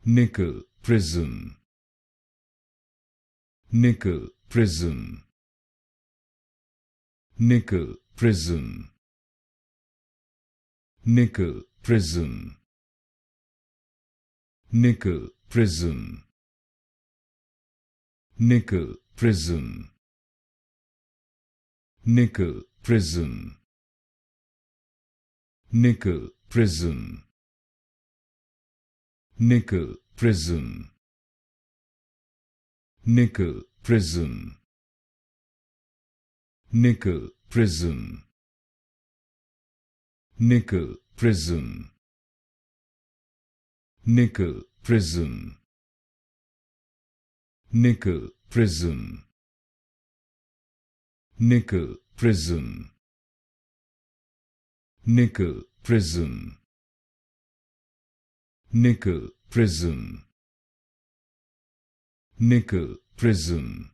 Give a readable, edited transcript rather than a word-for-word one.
Nicol Prism. Nicol Prism. Nicol Prism. Nicol Prism. Nicol Prism. Nicol Prism. Nicol Prism. Nicol Prism. Nicol Prism. Nicol Prism. Nicol Prism. Nicol Prism. Nicol Prism. Nicol Prism. Nicol Prism. Nicol Prism. Nicol Prism. Nicol Prism.